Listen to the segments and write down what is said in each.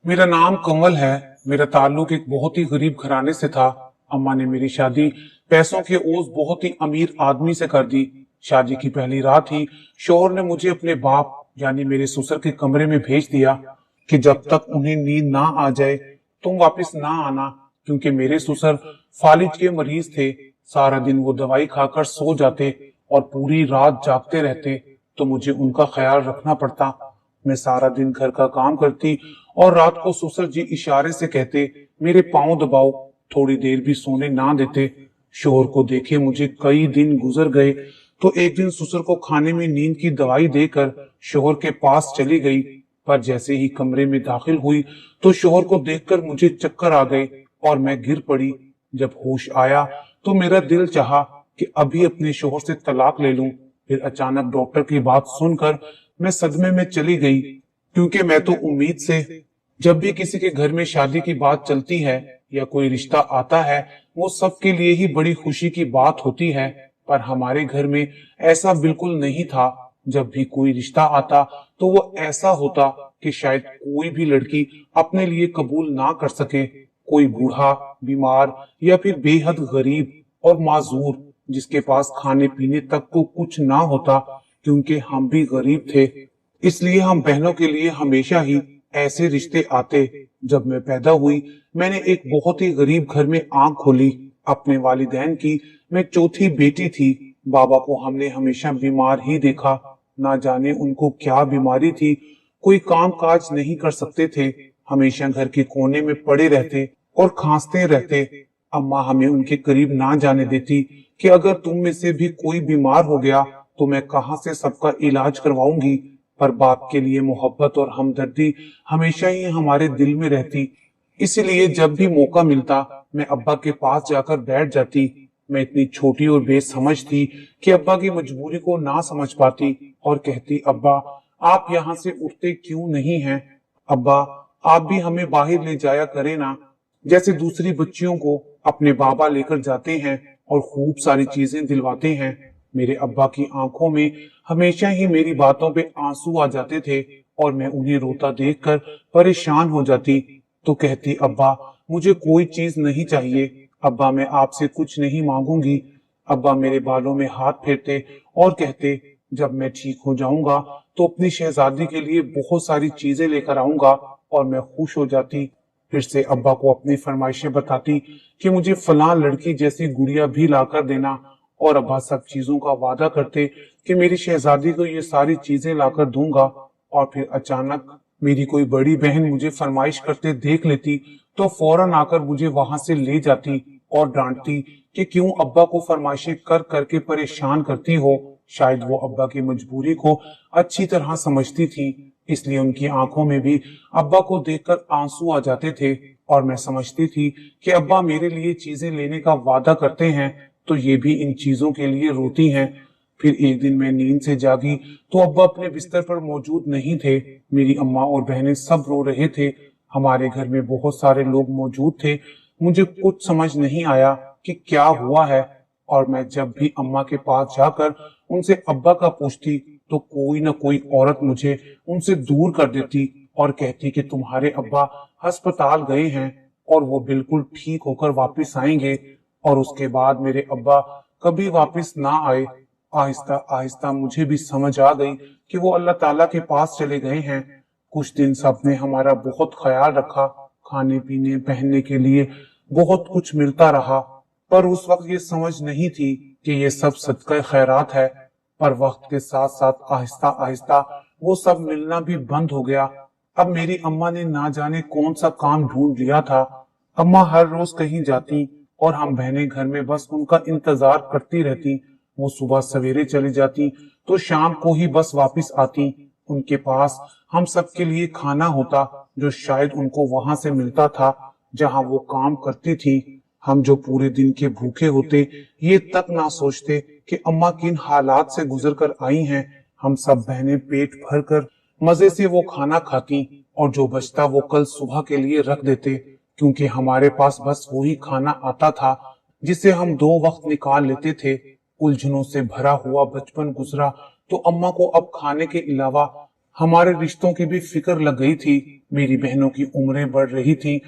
मेरा नाम कमल है। मेरा ताल्लुक एक बहुत ही गरीब घराने से था। अम्मा ने मेरी शादी पैसों के ओस बहुत ही अमीर आदमी से कर दी। शादी की पहली रात ही शोहर ने मुझे अपने बाप यानी मेरे ससुर के कमरे में भेज दिया कि जब तक उन्हें नींद ना आ जाए तुम वापस ना आना, क्योंकि मेरे ससुर फालिज के मरीज थे। सारा दिन वो दवाई खाकर सो जाते और पूरी रात जागते रहते, तो मुझे उनका ख्याल रखना पड़ता। मैं सारा दिन घर का काम करती और रात को ससुर जी इशारे से कहते मेरे पांव दबाओ, थोड़ी देर भी सोने ना देते। शोहर को देखे मुझे कई दिन गुजर गए, तो एक दिन ससुर को खाने में नींद की दवाई देकर शोहर के पास चली गई। पर जैसे ही कमरे में दाखिल हुई तो शोहर को देखकर मुझे चक्कर आ गए और मैं गिर पड़ी। जब होश आया तो मेरा दिल चाहा कि अभी अपने शोहर से तलाक ले लूं। फिर अचानक डॉक्टर की बात सुनकर मैं सदमे में चली गई, क्योंकि मैं तो उम्मीद से जब भी किसी के घर में शादी की बात चलती है या कोई रिश्ता आता है वो सबके लिए ही बड़ी खुशी की बात होती है। पर हमारे घर में ऐसा बिल्कुल नहीं था। जब भी कोई रिश्ता आता तो वो ऐसा होता कि शायद कोई भी लड़की अपने लिए कबूल ना कर सके। कोई बूढ़ा, बीमार या फिर बेहद गरीब और माजूर जिसके पास खाने पीने तक को कुछ ना होता, क्योंकि हम भी गरीब थे। इसलिए हम बहनों के लिए हमेशा ही ऐसे रिश्ते आते। जब मैं पैदा हुई मैंने एक बहुत ही गरीब घर में आंख खोली। अपने वालिदैन की मैं चौथी बेटी थी। बाबा को हमने हमेशा बीमार ही देखा। ना जाने उनको क्या बीमारी थी, कोई काम काज नहीं कर सकते थे, हमेशा घर के कोने में पड़े रहते और खांसते रहते। अम्मा हमें उनके करीब ना जाने देती कि अगर तुम में से भी कोई बीमार हो गया तो मैं कहां से सबका इलाज करवाऊंगी। पर बाप के लिए मोहब्बत और हमदर्दी हमेशा ही हमारे दिल में रहती। इसीलिए जब भी मौका मिलता मैं अब्बा के पास जाकर बैठ जाती। मैं इतनी छोटी और बेसमझ थी कि अब्बा की मजबूरी को ना समझ पाती और कहती अब्बा आप यहाँ से उठते क्यों नहीं हैं? अब्बा आप भी हमें बाहर ले जाया करें ना, जैसे दूसरी बच्चियों को अपने बाबा लेकर जाते हैं और खूब सारी चीजें दिलवाते हैं। मेरे अब्बा की आंखों में हमेशा ही मेरी बातों पे आंसू आ जाते थे और मैं उन्हें रोता देखकर परेशान हो जाती। तो कहती अब्बा मुझे कोई चीज नहीं चाहिए, अब्बा मैं आपसे कुछ नहीं मांगूंगी। अब्बा मेरे बालों में हाथ फेरते और कहते जब मैं ठीक हो जाऊंगा तो अपनी शहजादी के लिए बहुत सारी चीजें लेकर आऊंगा, और मैं खुश हो जाती। फिर से अब्बा को अपनी फरमाइशें बताती कि मुझे फलां लड़की जैसी गुड़िया भी लाकर देना, और अब्बा सब चीजों का वादा करते कि मेरी शहजादी को ये सारी चीजें लाकर दूंगा। और फिर अचानक मेरी कोई बड़ी बहन मुझे फरमाइश करते देख लेती तो फौरन आकर मुझे वहां से ले जाती और डांटती कि क्यों अब्बा को फरमाइशें कर करके परेशान करती हो। शायद वो अब्बा की मजबूरी को अच्छी तरह समझती थी, इसलिए उनकी आंखों में भी अब्बा को देखकर आंसू आ जाते थे। और मैं समझती थी कि अब्बा मेरे लिए चीजें लेने का वादा करते हैं तो ये भी इन चीजों के लिए रोती हैं। फिर एक दिन मैं नींद से जागी तो अब्बा अपने बिस्तर पर मौजूद नहीं थे। मेरी अम्मा और बहनें सब रो रहे थे। हमारे घर में बहुत सारे लोग मौजूद थे। मुझे कुछ समझ नहीं आया कि क्या हुआ है, और मैं जब भी अम्मा के पास जाकर उनसे अब्बा का पूछती तो कोई ना कोई औरत मुझे उनसे दूर कर देती और कहती कि तुम्हारे अब्बा अस्पताल गए हैं और वो बिल्कुल ठीक होकर वापस आएंगे। और उसके बाद मेरे अब्बा कभी वापस ना आए। आहिस्ता आहिस्ता मुझे भी समझ आ गई कि वो अल्लाह ताला के पास चले गए हैं। कुछ दिन सबने हमारा बहुत ख्याल रखा, खाने पीने पहनने के लिए बहुत कुछ मिलता रहा। पर उस वक्त ये समझ नहीं थी कि ये सब सदका खैरात है। पर वक्त के साथ साथ आहिस्ता आहिस्ता वो सब मिलना भी बंद हो गया। अब मेरी अम्मा ने ना जाने कौन सा काम ढूंढ लिया था। अम्मा हर रोज कहीं जाती और हम बहनें घर में बस उनका इंतजार करती रहती। वो सुबह सवेरे चली जाती तो शाम को ही बस वापस आती। उनके पास हम सबके लिए खाना होता जो शायद उनको वहां से मिलता था जहां वो काम करती थी। हम जो पूरे दिन के भूखे होते ये तक ना सोचते कि अम्मा किन हालात से गुजर कर आई हैं। हम सब बहनें पेट भर कर मजे से वो खाना खाती और जो बचता वो कल सुबह के लिए रख देते, क्योंकि हमारे पास बस वही खाना आता था जिसे हम 2 वक्त निकाल लेते थे। उलझनों से भरा हुआ बचपन गुजरा तो अम्मा को अब खाने के अलावा हमारे रिश्तों की भी फिक्र लग गई थी। मेरी बहनों की उम्रें बढ़ रही थी,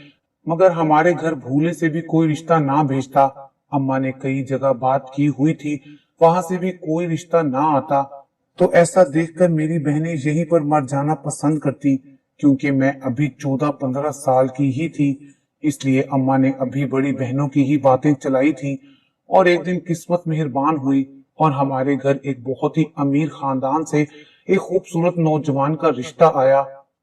मगर हमारे घर भूले से भी कोई रिश्ता ना भेजता। अम्मा ने कई जगह बात की हुई थी, वहां से भी कोई रिश्ता ना आता। तो ऐसा देखकर मेरी बहनें यहीं पर मर जाना पसंद करती, क्योंकि मैं अभी 14-15 साल की ही थी। इसलिए अम्मा ने अभी बड़ी बहनों की ही बातें चलाई थी। और एक दिन किस्मत मेहरबान हुई और हमारे घर एक बहुत ही अमीर खानदान से एक खूबसूरत नौजवान का रिश्ता आया।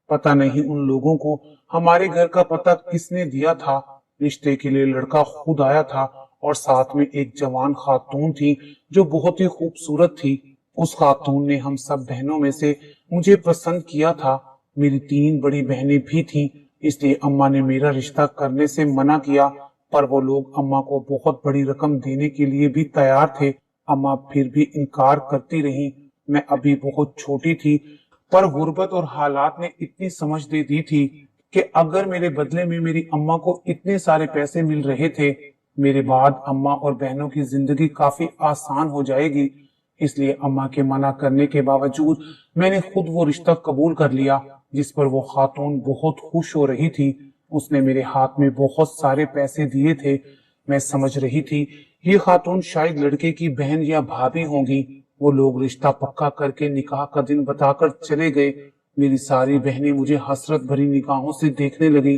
पता नहीं उन लोगों को हमारे घर का पता किसने दिया था। रिश्ते के लिए लड़का खुद आया था और साथ में एक जवान खातून थी जो बहुत ही खूबसूरत थी। उस खातून ने हम सब बहनों में से मुझे पसंद किया था। मेरी 3 बड़ी बहनें भी थीं, इसलिए अम्मा ने मेरा रिश्ता करने से मना किया, पर वो लोग अम्मा को बहुत बड़ी रकम देने के लिए भी तैयार थे। अम्मा फिर भी इनकार करती रही। मैं अभी बहुत छोटी थी, पर गुर्बत और हालात ने इतनी समझ दे दी थी कि अगर मेरे बदले में मेरी अम्मा को इतने सारे पैसे मिल रहे थे, मेरे बाद अम्मा और बहनों की जिंदगी काफी आसान हो जाएगी। इसलिए अम्मा के मना करने के बावजूद मैंने खुद वो रिश्ता कबूल कर लिया, जिस पर वो खातून बहुत खुश हो रही थी। उसने मेरे हाथ में बहुत सारे पैसे दिए थे। मैं समझ रही थी ये खातून शायद लड़के की बहन या भाभी होंगी। वो लोग रिश्ता पक्का करके निकाह का दिन बताकर चले गए। मेरी सारी बहनें मुझे हसरत भरी निगाहों से देखने लगी,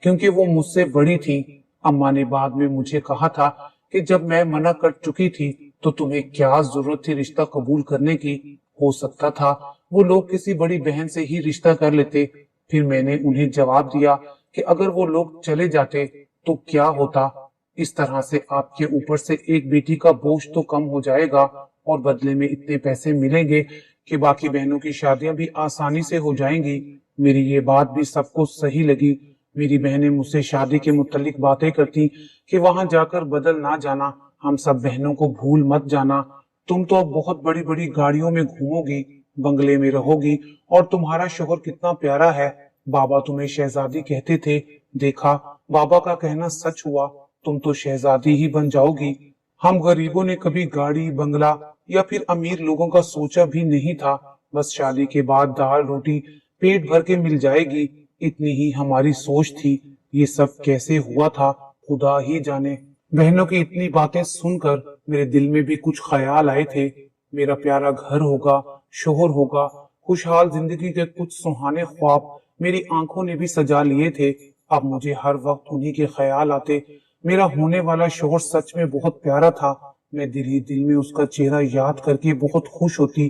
क्योंकि वो मुझसे बड़ी थी। अम्मा ने बाद में मुझे कहा था कि जब मैं मना कर चुकी थी तो तुम्हें क्या जरूरत थी रिश्ता कबूल करने की। हो सकता था वो लोग किसी बड़ी बहन से ही रिश्ता कर लेते। फिर मैंने उन्हें जवाब दिया कि अगर वो लोग चले जाते तो क्या होता। इस तरह से आपके ऊपर से एक बेटी का बोझ तो कम हो जाएगा और बदले में इतने पैसे मिलेंगे कि बाकी बहनों की शादियां भी आसानी से हो जाएंगी। मेरी ये बात भी सबको सही लगी। मेरी बहनें मुझसे शादी के मुतालिक बातें करती कि वहां जाकर बदल ना जाना, हम सब बहनों को भूल मत जाना। तुम तो अब बहुत बड़ी बड़ी गाड़ियों में घूमोगी, बंगले में रहोगी, और तुम्हारा शोहर कितना प्यारा है। बाबा तुम्हें शहजादी कहते थे, देखा बाबा का कहना सच हुआ, तुम तो शहजादी ही बन जाओगी। हम गरीबों ने कभी गाड़ी, बंगला या फिर अमीर लोगों का सोचा भी नहीं था। बस शादी के बाद दाल रोटी पेट भर के मिल जाएगी, इतनी ही हमारी सोच थी। ये सब कैसे हुआ था खुदा ही जाने। बहनों की इतनी बातें सुनकर मेरे दिल में भी कुछ ख्याल आए थे। मेरा प्यारा घर होगा, शोहर होगा, खुशहाल जिंदगी के कुछ सुहाने ख्वाब मेरी आंखों ने भी सजा लिए थे। अब मुझे हर वक्त उन्हीं के ख्याल आते। मेरा होने वाला शोहर सच में बहुत प्यारा था। मैं दिल ही दिल में उसका चेहरा याद करके बहुत खुश होती।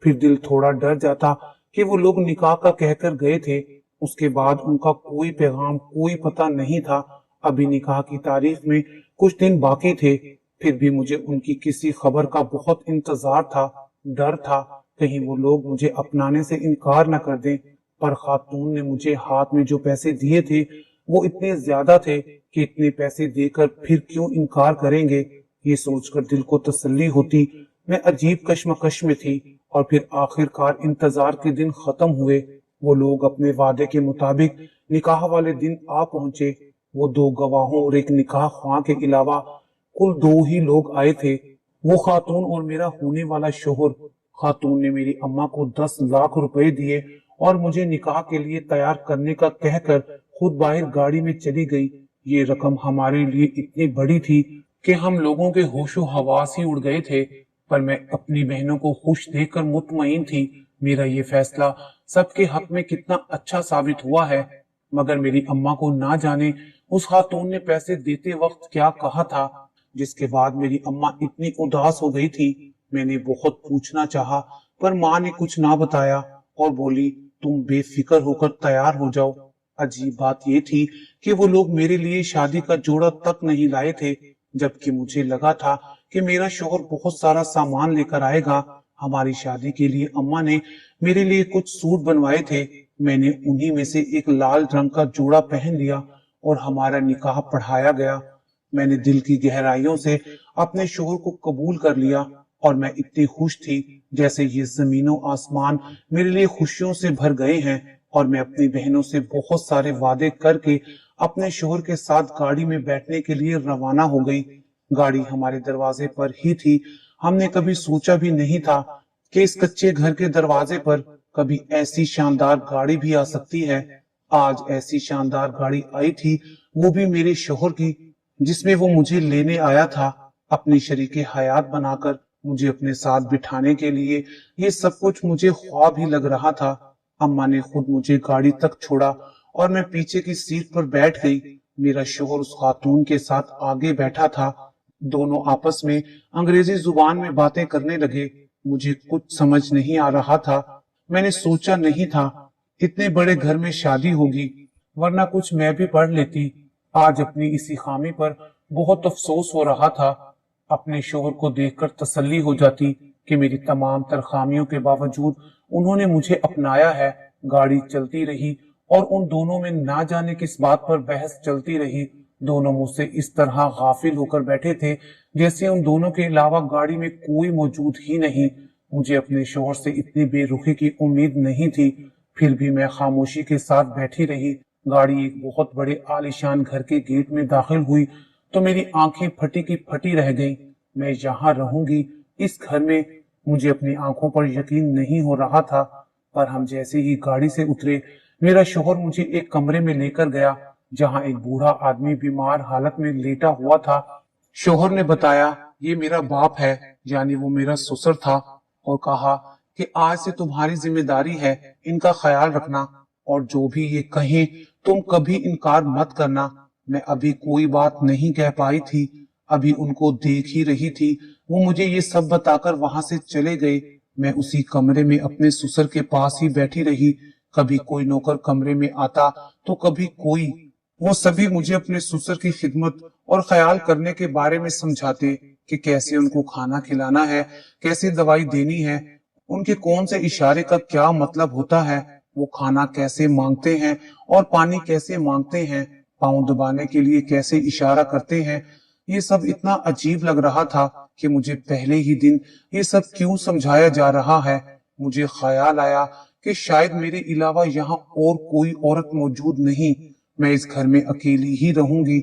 फिर दिल थोड़ा डर जाता कि वो लोग निकाह का कहकर गए थे, उसके बाद उनका कोई पैगाम, कोई पता नहीं था। अभी निकाह की तारीख में कुछ दिन बाकी थे। फिर भी मुझे उनकी किसी खबर का बहुत इंतजार था। डर था कहीं वो लोग मुझे अपनाने से इनकार न कर दें। पर खातून ने मुझे हाथ में जो पैसे दिए थे वो इतने ज्यादा थे कि इतने पैसे देकर फिर क्यों इनकार करेंगे। ये सोचकर दिल को तसल्ली होती। मैं अजीब कश्मकश में थी। और फिर आखिरकार इंतजार के दिन खत्म हुए। वो लोग अपने वादे के मुताबिक निकाह वाले दिन आ पहुंचे। वो 2 गवाहों और एक निकाह ख्वां के अलावा कुल 2 ही लोग आए थे, वो खातून और मेरा होने वाला शोहर। खातून ने मेरी अम्मा को 10 लाख रुपए दिए और मुझे निकाह के लिए तैयार करने का कहकर खुद बाहर गाड़ी में चली गई। ये रकम हमारे लिए इतनी बड़ी थी कि हम लोगों के होशो हवास ही उड़ गए थे। पर मैं अपनी बहनों को खुश देखकर मुतमईन थी। मेरा ये फैसला सबके हक में कितना अच्छा साबित हुआ है। मगर मेरी अम्मा को ना जाने उस खातून ने पैसे देते वक्त क्या कहा था, जिसके बाद मेरी अम्मा इतनी उदास हो गई थी। मैंने बहुत पूछना चाहा, पर माँ ने कुछ ना बताया और बोली, तुम बेफिक्र होकर तैयार हो जाओ। अजीब बात ये थी कि वो लोग मेरे लिए शादी का जोड़ा तक नहीं लाए थे, जबकि मुझे लगा था कि मेरा शोहर बहुत सारा सामान लेकर आएगा। हमारी शादी के लिए अम्मा ने मेरे लिए कुछ सूट बनवाए थे। मैंने उन्हीं में से एक लाल रंग का जोड़ा पहन लिया और हमारा निकाह पढ़ाया गया। मैंने दिल की गहराइयों से अपने शोहर को कबूल कर लिया और मैं इतनी खुश थी जैसे ये जमीनों आसमान मेरे लिए खुशियों से भर गए हैं। और मैं अपनी बहनों से बहुत सारे वादे करके अपने शोहर के साथ गाड़ी में बैठने के लिए रवाना हो गई। गाड़ी हमारे दरवाजे पर ही थी। हमने कभी सोचा भी नहीं था कि इस कच्चे घर के दरवाजे पर कभी ऐसी शानदार गाड़ी भी आ सकती है। आज ऐसी शानदार गाड़ी आई थी, वो भी मेरे शोहर की, जिसमें वो मुझे लेने आया था अपनी शरीके हयात बनाकर, मुझे अपने साथ बिठाने के लिए। ये सब कुछ मुझे ख्वाब ही लग रहा था। अम्मा ने खुद मुझे गाड़ी तक छोड़ा और मैं पीछे की सीट पर बैठ गई। मेरा शोहर उस खातून के साथ आगे बैठा था। दोनों आपस में अंग्रेजी जुबान में बातें करने लगे। मुझे कुछ समझ नहीं आ रहा था। मैंने सोचा नहीं था इतने बड़े घर में शादी होगी, वरना कुछ मैं भी पढ़ लेती। आज अपनी इसी खामी पर बहुत अफसोस हो रहा था। अपने शोहर को देखकर तसल्ली हो जाती कि मेरी तमाम तर खामियों के बावजूद उन्होंने मुझे अपनाया है। गाड़ी चलती रही और उन दोनों में ना जाने किस बात पर बहस चलती रही। दोनों मुझसे इस तरह गाफिल होकर बैठे थे जैसे उन दोनों के अलावा गाड़ी में कोई मौजूद ही नहीं। मुझे अपने शोहर से इतनी बेरुखी की उम्मीद नहीं थी, फिर भी मैं खामोशी के साथ बैठी रही। गाड़ी एक बहुत बड़े आलीशान घर के गेट में दाखिल हुई तो मेरी आंखें फटी की फटी रह गईं। मैं यहाँ रहूंगी इस घर में? मुझे अपनी आंखों पर यकीन नहीं हो रहा था। पर हम जैसे ही गाड़ी से उतरे, मेरा शोहर मुझे एक कमरे में लेकर गया जहाँ एक बूढ़ा आदमी बीमार हालत में लेटा हुआ था। शोहर ने बताया ये मेरा बाप है, यानी वो मेरा ससुर था, और कहा कि आज से तुम्हारी जिम्मेदारी है इनका ख्याल रखना, और जो भी ये कहें तुम कभी इनकार मत करना। मैं अभी कोई बात नहीं कह पाई थी, अभी उनको देख ही रही थी। वो मुझे ये सब बताकर वहां से चले गए। मैं उसी कमरे में अपने ससुर के पास ही बैठी रही। कभी कोई नौकर कमरे में आता तो कभी कोई। वो सभी मुझे अपने ससुर की खिदमत और ख्याल करने के बारे में समझाते कि कैसे उनको खाना खिलाना है, कैसे दवाई देनी है, उनके कौन से इशारे का क्या मतलब होता है, वो खाना कैसे मांगते हैं और पानी कैसे मांगते हैं, पाँव दबाने के लिए कैसे इशारा करते हैं। ये सब इतना अजीब लग रहा था कि मुझे पहले ही दिन ये सब क्यों समझाया जा रहा है। मुझे ख्याल आया कि शायद मेरे अलावा यहाँ और कोई औरत मौजूद नहीं, मैं इस घर में अकेली ही रहूंगी,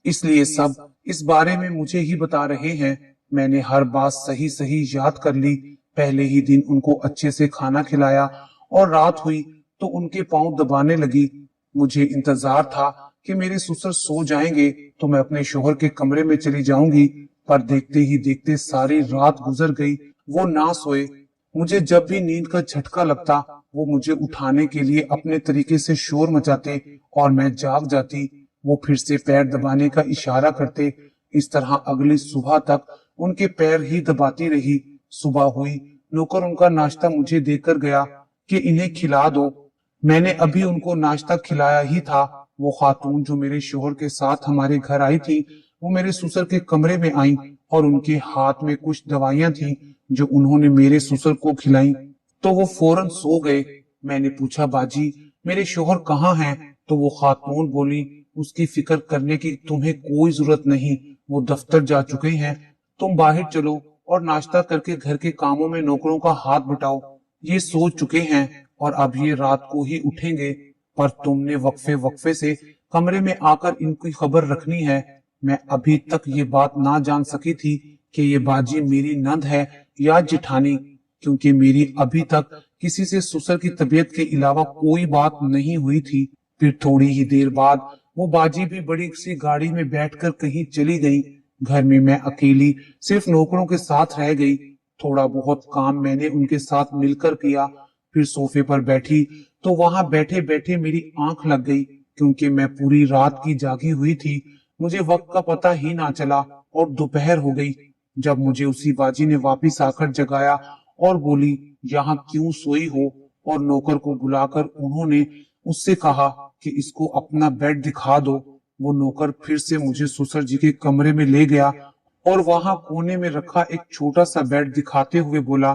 इसलिए सब इस बारे में मुझे ही बता रहे हैं। मैंने हर बात सही सही याद कर ली। पहले ही दिन उनको अच्छे से खाना खिलाया और रात हुई तो उनके पाँव दबाने लगी। मुझे इंतजार था कि मेरे ससुर सो जाएंगे तो मैं अपने शोहर के कमरे में चली जाऊंगी, पर देखते ही देखते सारी रात गुजर गई। वो ना सोए। मुझे जब भी नींद का झटका लगता वो मुझे उठाने के लिए अपने तरीके से शोर मचाते और मैं जाग जाती। वो फिर से पैर दबाने का इशारा करते। इस तरह अगली सुबह तक उनके पैर ही दबाती रही। सुबह हुई, नौकर उनका नाश्ता मुझे देकर गया कि इन्हें खिला दो। मैंने अभी उनको नाश्ता खिलाया ही था, वो खातून जो मेरे शोहर के साथ हमारे घर आई थी, वो मेरे ससुर के कमरे में आई और उनके हाथ में कुछ दवाइयां थी जो उन्होंने मेरे ससुर को खिलाई, तो वो फौरन सो गए। मैंने पूछा बाजी मेरे शोहर कहाँ हैं? तो वो खातून बोली उसकी फिक्र करने की तुम्हें कोई जरूरत नहीं, वो दफ्तर जा चुके हैं। तुम बाहर चलो और नाश्ता करके घर के कामों में नौकरों का हाथ बटाओ। ये सो चुके हैं और अब ये रात को ही उठेंगे, पर तुमने वक्फे वक्फे से कमरे में आकर इनकी खबर रखनी है। मैं अभी तक ये बात ना जान सकी थी कि ये बाजी मेरी नंद है या जिठानी, क्योंकि मेरी अभी तक किसी से ससुर की तबीयत के अलावा कोई बात नहीं हुई थी। फिर थोड़ी ही देर बाद वो बाजी भी बड़ी सी गाड़ी में बैठकर कहीं चली गई। घर में मैं अकेली सिर्फ नौकरों के साथ रह गई। थोड़ा बहुत काम मैंने उनके साथ मिलकर किया। फिर सोफे पर बैठी तो वहां बैठे बैठे मेरी आंख लग गई, क्योंकि मैं पूरी रात की जागी हुई थी। मुझे वक्त का पता ही ना चला और दोपहर हो गई जब मुझे उसी बाजी ने वापिस आकर जगाया और बोली यहाँ क्यों सोई हो, और नौकर को बुलाकर उन्होंने उससे कहा कि इसको अपना बेड दिखा दो। वो नौकर फिर से मुझे ससुर जी के कमरे में ले गया और वहां कोने में रखा एक छोटा सा बेड दिखाते हुए बोला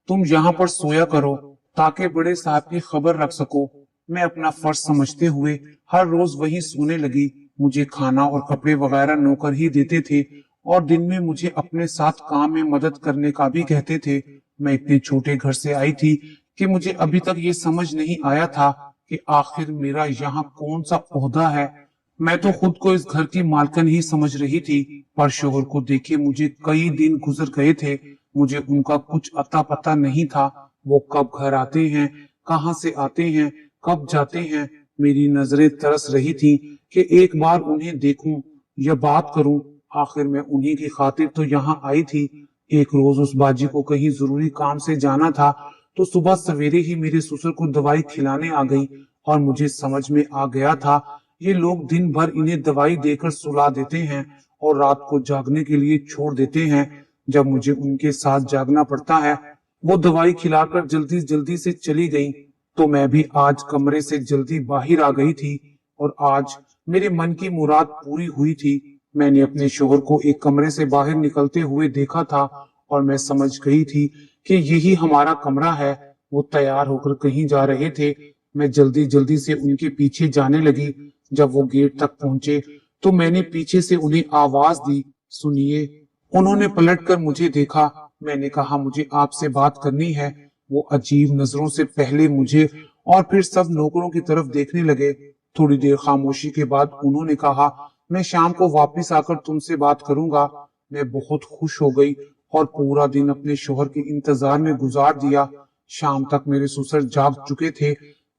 तुम यहाँ पर सोया करो ताकि बड़े साहब की खबर रख सको। मैं अपना फर्ज समझते हुए हर रोज वही सोने लगी। मुझे खाना और कपड़े वगैरह नौकर ही देते थे और दिन में मुझे अपने साथ काम में मदद करने का भी कहते थे। मैं इतने छोटे घर से आई थी कि मुझे अभी तक ये समझ नहीं आया था कि आखिर मेरा यहाँ कौन सा ओहदा है। मैं तो खुद को इस घर की मालकिन ही समझ रही थी, पर शोहर को देखे मुझे कई दिन गुजर गए थे। मुझे उनका कुछ अता पता नहीं था। वो कब घर आते हैं, कहाँ से आते हैं, कब जाते हैं। मेरी नजरें तरस रही थी कि एक बार उन्हें देखूं या बात करूं। आखिर मैं उन्हीं की खातिर तो यहाँ आई थी। एक रोज उस बाजी को कहीं जरूरी काम से जाना था, तो सुबह सवेरे ही मेरे ससुर को दवाई खिलाने आ गई और मुझे समझ में आ गया था ये लोग दिन भर इन्हें दवाई देकर सुला देते हैं और रात को जागने के लिए छोड़ देते हैं। जब मुझे उनके साथ जागना पड़ता है, वो दवाई खिलाकर जल्दी जल्दी से चली गई, तो मैं भी आज कमरे से जल्दी बाहर आ गई थी और आज मेरे मन की मुराद पूरी हुई थी। मैंने अपने शोहर को एक कमरे से बाहर निकलते हुए देखा था और मैं समझ गई थी कि यही हमारा कमरा है। वो तैयार होकर कहीं जा रहे थे। मैं जल्दी जल्दी से उनके पीछे जाने लगी। जब वो गेट तक पहुंचे तो मैंने पीछे से उन्हें आवाज दी, सुनिए। उन्होंने पलटकर मुझे देखा। मैंने कहा, मुझे आपसे बात करनी है। वो अजीब नजरों से पहले मुझे और फिर सब नौकरों की तरफ देखने लगे। थोड़ी देर खामोशी के बाद उन्होंने कहा, मैं शाम को वापस आकर तुमसे बात करूंगा। मैं बहुत खुश हो गई और पूरा दिन अपने शोहर के इंतजार में गुजार दिया। शाम तक मेरे ससुर जाग चुके थे,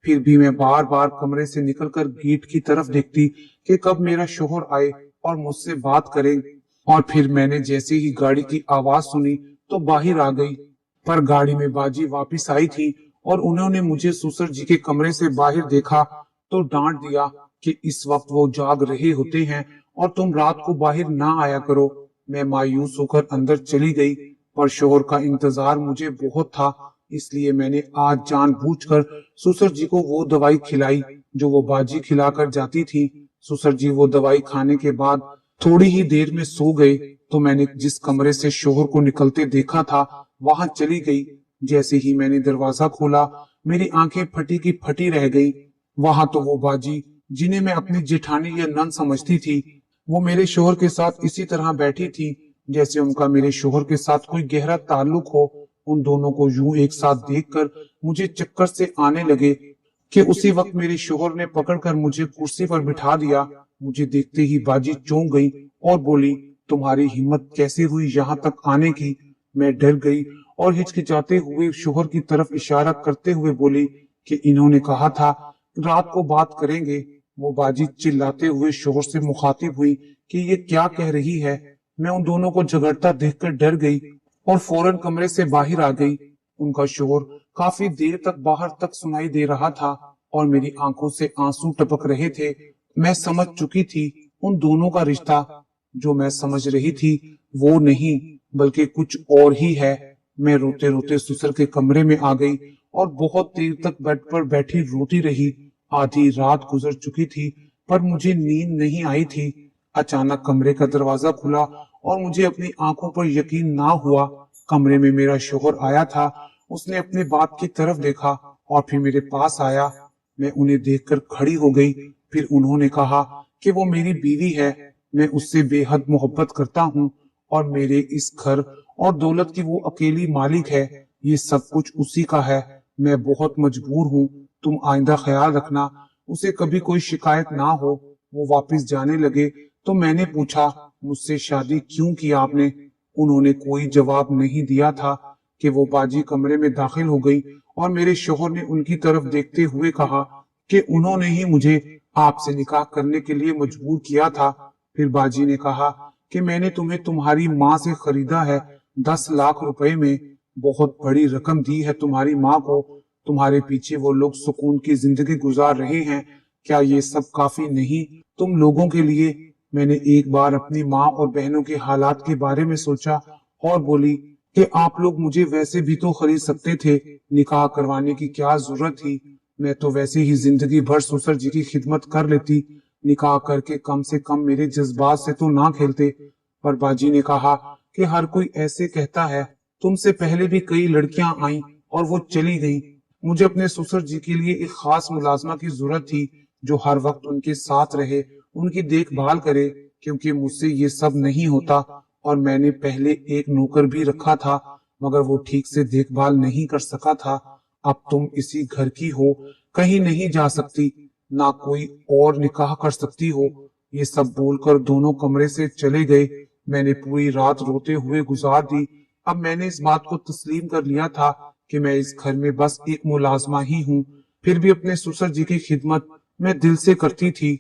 फिर भी मैं बार बार कमरे से निकलकर गेट की तरफ देखती कि कब मेरा शोहर आए और मुझसे बात करे। और फिर मैंने जैसे ही गाड़ी की आवाज सुनी तो बाहर आ गई, पर गाड़ी में बाजी वापस आई थी और उन्होंने मुझे ससुर जी के कमरे से बाहर देखा तो डांट दिया कि इस वक्त वो जाग रहे होते हैं और तुम रात को बाहर ना आया करो। मैं मायूस होकर अंदर चली गई, पर शोहर का इंतजार मुझे बहुत था, इसलिए मैंने आज जानबूझकर ससुर जी को वो दवाई खिलाई जो वो बाजी खिलाकर जाती थी। ससुर जी वो दवाई खाने के बाद थोड़ी ही देर में सो गए, तो मैंने जिस कमरे से शोहर को निकलते देखा था वहां चली गई। जैसे ही मैंने दरवाजा खोला, मेरी आंखें फटी की फटी रह गई। वहां तो वो बाजी, जिन्हें मैं अपनी जेठानी या नन समझती थी, वो मेरे शोहर के साथ इसी तरह बैठी थी जैसे उनका मेरे शोहर के साथ कोई गहरा ताल्लुक हो। उन दोनों को यूं एक साथ देखकर मुझे चक्कर से आने लगे कि उसी वक्त मेरे शोहर ने पकड़कर मुझे कुर्सी पर बिठा दिया। मुझे देखते ही बाजी चौंक गई और बोली, तुम्हारी हिम्मत कैसे हुई यहाँ तक आने की? मैं डर गई और हिचकिचाते हुए शोहर की तरफ इशारा करते हुए बोली कि इन्होंने कहा था रात को बात करेंगे। वो बाजी चिल्लाते हुए शोहर से मुखातिब हुई कि ये क्या कह रही है। मैं उन दोनों को झगड़ता देखकर डर गई और फौरन कमरे से बाहर आ गई। उनका शोर काफी देर तक बाहर तक सुनाई दे रहा था और मेरी आंखों से आंसू टपक रहे थे। मैं समझ चुकी थी उन दोनों का रिश्ता जो मैं समझ रही थी वो नहीं बल्कि कुछ और ही है। मैं रोते रोते ससुर के कमरे में आ गई और बहुत देर तक बेड पर बैठी रोती रही। आधी रात गुजर चुकी थी पर मुझे नींद नहीं आई थी। अचानक कमरे का दरवाजा खुला और मुझे अपनी आंखों पर यकीन ना हुआ। कमरे में मेरा शोहर आया था। उसने अपने बाप की तरफ देखा और फिर मेरे पास आया। मैं उन्हें देखकर खड़ी हो गई। फिर उन्होंने कहा कि वो मेरी बीवी है, मैं उससे बेहद मोहब्बत करता हूँ और मेरे इस घर और दौलत की वो अकेली मालिक है। ये सब कुछ उसी का है। मैं बहुत मजबूर हूँ। तुम आइंदा ख्याल रखना, उसे कभी कोई शिकायत ना हो। वो वापस जाने लगे तो मैंने पूछा, मुझसे शादी क्यों की आपने? उन्होंने कोई जवाब नहीं दिया था कि वो बाजी कमरे में दाखिल हो गई और मेरे शोहर ने उनकी तरफ देखते हुए कहा कि उन्होंने ही मुझे आपसे निकाह करने के लिए मजबूर किया था। फिर बाजी ने कहा कि मैंने तुम्हें तुम्हारी माँ से खरीदा है 10 लाख रुपए में। बहुत बड़ी रकम दी है तुम्हारी माँ को। तुम्हारे पीछे वो लोग सुकून की जिंदगी गुजार रहे हैं। क्या ये सब काफी नहीं तुम लोगों के लिए? मैंने एक बार अपनी माँ और बहनों के हालात के बारे में सोचा और बोली कि आप लोग मुझे वैसे भी तो खरीद सकते थे, निकाह करवाने की क्या जरूरत थी? मैं तो वैसे ही जिंदगी भर ससुर जी की खिदमत कर लेती, निकाह करके कम से कम मेरे जज्बात से तो ना खेलते। पर बाजी ने कहा कि हर कोई ऐसे कहता है, तुमसे पहले भी कई लड़कियां आईं और वो चली गईं। मुझे अपने ससुर जी के लिए एक खास मुलाजमा की जरूरत थी जो हर वक्त उनके साथ रहे, उनकी देखभाल करे, क्योंकि मुझसे ये सब नहीं होता। और मैंने पहले एक नौकर भी रखा था मगर वो ठीक से देखभाल नहीं कर सका था। अब तुम इसी घर की हो, कहीं नहीं जा सकती, ना कोई और निकाह कर सकती हो। ये सब बोलकर दोनों कमरे से चले गए। मैंने पूरी रात रोते हुए गुजार दी। अब मैंने इस बात को तस्लीम कर लिया था कि मैं इस घर में बस एक मुलाजमा ही हूँ, फिर भी अपने ससुर जी की खिदमत मैं दिल से करती थी।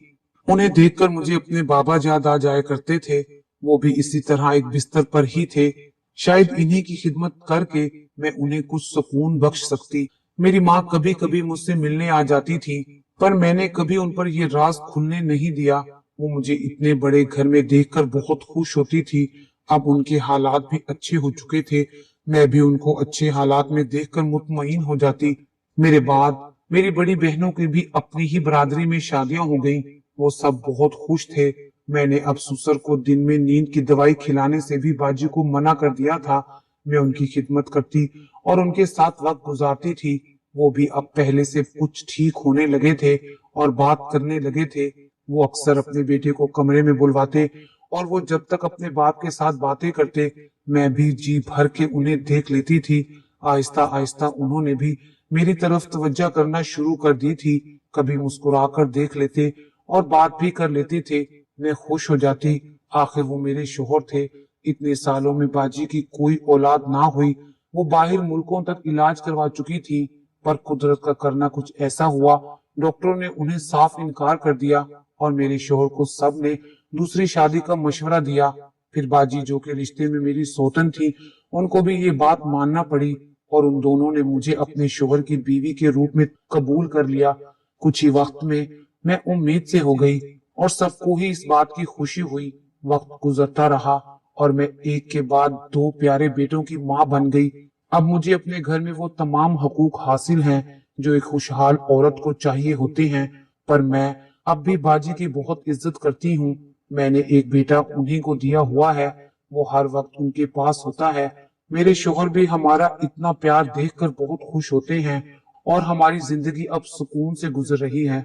उन्हें देखकर मुझे अपने बाबा याद आ जाया करते थे। वो भी इसी तरह एक बिस्तर पर ही थे। शायद इन्हीं की खिदमत करके मैं उन्हें कुछ सुकून बख्श सकती। मेरी माँ कभी कभी मुझसे मिलने आ जाती थी, पर मैंने कभी उन पर ये राज खुलने नहीं दिया। वो मुझे इतने बड़े घर में देखकर बहुत खुश होती थी। अब उनके हालात भी अच्छे हो चुके थे। मैं भी उनको अच्छे हालात में देखकर मुतमईन हो जाती। मेरे बाद मेरी बड़ी बहनों की भी अपनी ही बरादरी में शादियां हो गईं। वो सब बहुत खुश थे। मैंने अब ससुर को दिन में नींद की दवाई खिलाने से भी बाजी को मना कर दिया था। मैं उनकी खिदमत करती और उनके साथ वक्त गुजारती थी। वो भी अब पहले से कुछ ठीक होने लगे थे और बात करने लगे थे। वो अक्सर अपने बेटे को कमरे में बुलवाते और वो जब तक अपने बाप के साथ बातें करते, मैं भी जी भर के उन्हें देख लेती थी। आहिस्ता आहिस्ता उन्होंने भी मेरी तरफ तवज्जो करना शुरू कर दी थी। कभी मुस्कुराकर देख लेते और बात भी कर लेते थे। मैं खुश हो जाती। आखिर वो मेरे शोहर थे। इतने सालों में बाजी की कोई औलाद ना हुई। वो बाहर मुल्कों तक इलाज करवा चुकी थी, पर कुदरत का करना कुछ ऐसा हुआ, डॉक्टरों ने उन्हें साफ इनकार कर दिया और मेरे शोहर को सब ने दूसरी शादी का मशवरा दिया। फिर बाजी जो के रिश्ते में मेरी सौतन थी, उनको भी ये बात मानना पड़ी और उन दोनों ने मुझे अपने शोहर की बीवी के रूप में कबूल कर लिया। कुछ ही वक्त में मैं उम्मीद से हो गई और सबको ही इस बात की खुशी हुई। वक्त गुजरता रहा और मैं एक के बाद दो प्यारे बेटों की माँ बन गई। अब मुझे अपने घर में वो तमाम हकूक हासिल हैं जो एक खुशहाल औरत को चाहिए होते हैं। पर मैं अब भी बाजी की बहुत इज्जत करती हूँ। मैंने एक बेटा उन्हीं को दिया हुआ है। वो हर वक्त उनके पास होता है। मेरे शोहर भी हमारा इतना प्यार देखकर बहुत खुश होते हैं और हमारी जिंदगी अब सुकून से गुजर रही है।